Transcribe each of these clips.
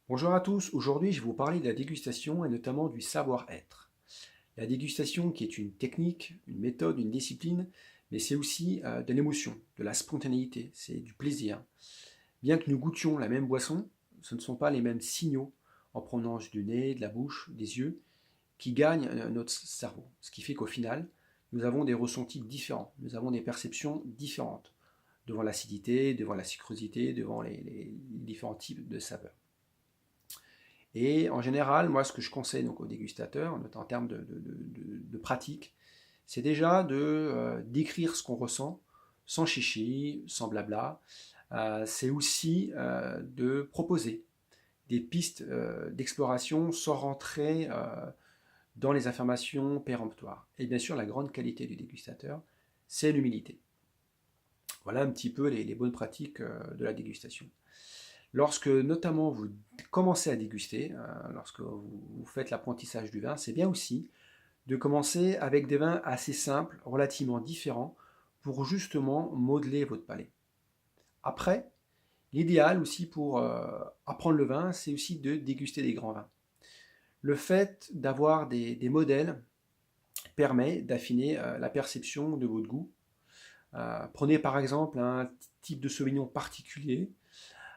Bonjour à tous, aujourd'hui je vais vous parler de la dégustation et notamment du savoir-être. La dégustation qui est une technique, une méthode, une discipline, mais c'est aussi de l'émotion, de la spontanéité, c'est du plaisir. Bien que nous goûtions la même boisson, ce ne sont pas les mêmes signaux en provenance du nez, de la bouche, des yeux, qui gagnent notre cerveau. Ce qui fait qu'au final, nous avons des ressentis différents, nous avons des perceptions différentes devant l'acidité, devant la sucrosité, devant les différents types de saveurs. Et en général, moi, ce que je conseille donc aux dégustateurs, en termes de pratique, c'est déjà d'écrire ce qu'on ressent, sans chichi, sans blabla. C'est aussi de proposer des pistes d'exploration sans rentrer dans les affirmations péremptoires. Et bien sûr, la grande qualité du dégustateur, c'est l'humilité. Voilà un petit peu les bonnes pratiques de la dégustation. Lorsque notamment vous commencez à déguster, lorsque vous faites l'apprentissage du vin, c'est bien aussi de commencer avec des vins assez simples, relativement différents, pour justement modeler votre palais. Après, l'idéal aussi pour apprendre le vin, c'est aussi de déguster des grands vins. Le fait d'avoir des modèles permet d'affiner la perception de votre goût. Prenez par exemple un type de sauvignon particulier.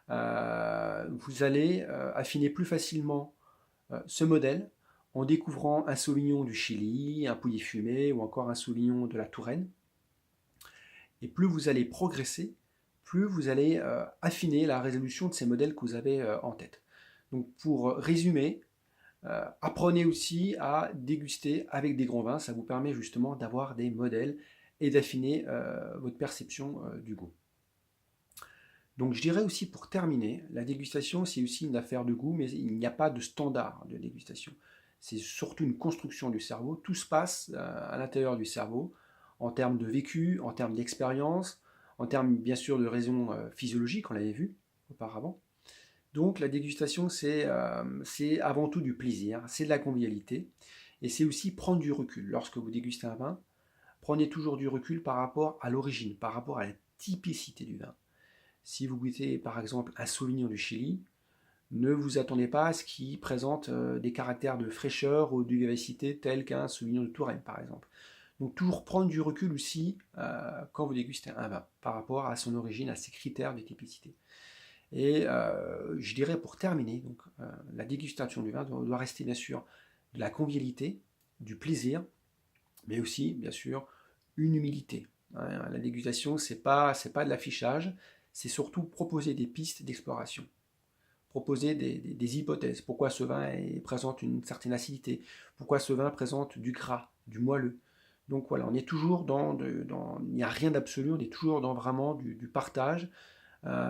Vous allez affiner plus facilement ce modèle en découvrant un sauvignon du Chili, un pouilly fumé ou encore un sauvignon de la Touraine. Et plus vous allez progresser, plus vous allez affiner la résolution de ces modèles que vous avez en tête. Donc pour résumer, apprenez aussi à déguster avec des grands vins, ça vous permet justement d'avoir des modèles et d'affiner votre perception du goût. Donc je dirais aussi pour terminer, la dégustation c'est aussi une affaire de goût, mais il n'y a pas de standard de dégustation. C'est surtout une construction du cerveau, tout se passe à l'intérieur du cerveau, en termes de vécu, en termes d'expérience, en termes bien sûr de raisons physiologiques, on l'avait vu auparavant. Donc la dégustation c'est avant tout du plaisir, c'est de la convivialité, et c'est aussi prendre du recul. Lorsque vous dégustez un vin, prenez toujours du recul par rapport à l'origine, par rapport à la typicité du vin. Si vous goûtez par exemple un Sauvignon du Chili, ne vous attendez pas à ce qu'il présente des caractères de fraîcheur ou de vivacité tels qu'un Sauvignon de Touraine par exemple. Donc toujours prendre du recul aussi quand vous dégustez un vin par rapport à son origine, à ses critères de typicité. Et je dirais pour terminer, donc, la dégustation du vin doit rester bien sûr de la convivialité, du plaisir, mais aussi bien sûr une humilité. Hein. La dégustation, c'est pas de l'affichage, c'est surtout proposer des pistes d'exploration, proposer des hypothèses. Pourquoi ce vin présente une certaine acidité? Pourquoi ce vin présente du gras, du moelleux? Donc voilà, on est toujours il n'y a rien d'absolu, on est toujours dans vraiment du partage,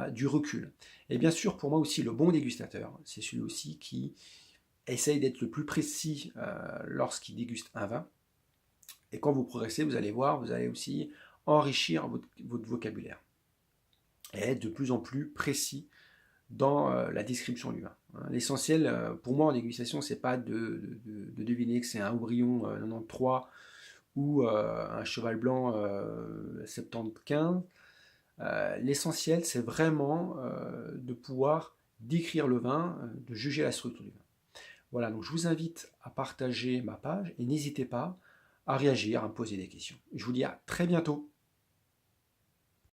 du recul. Et bien sûr, pour moi aussi, le bon dégustateur, c'est celui aussi qui essaye d'être le plus précis lorsqu'il déguste un vin. Et quand vous progressez, vous allez voir, vous allez aussi enrichir votre vocabulaire et être de plus en plus précis dans la description du vin. L'essentiel pour moi en dégustation, c'est pas de deviner que c'est un Haut-Brion 93 ou un Cheval Blanc 75. L'essentiel, c'est vraiment de pouvoir décrire le vin, de juger la structure du vin. Voilà, donc je vous invite à partager ma page et n'hésitez pas à réagir, à me poser des questions. Je vous dis à très bientôt.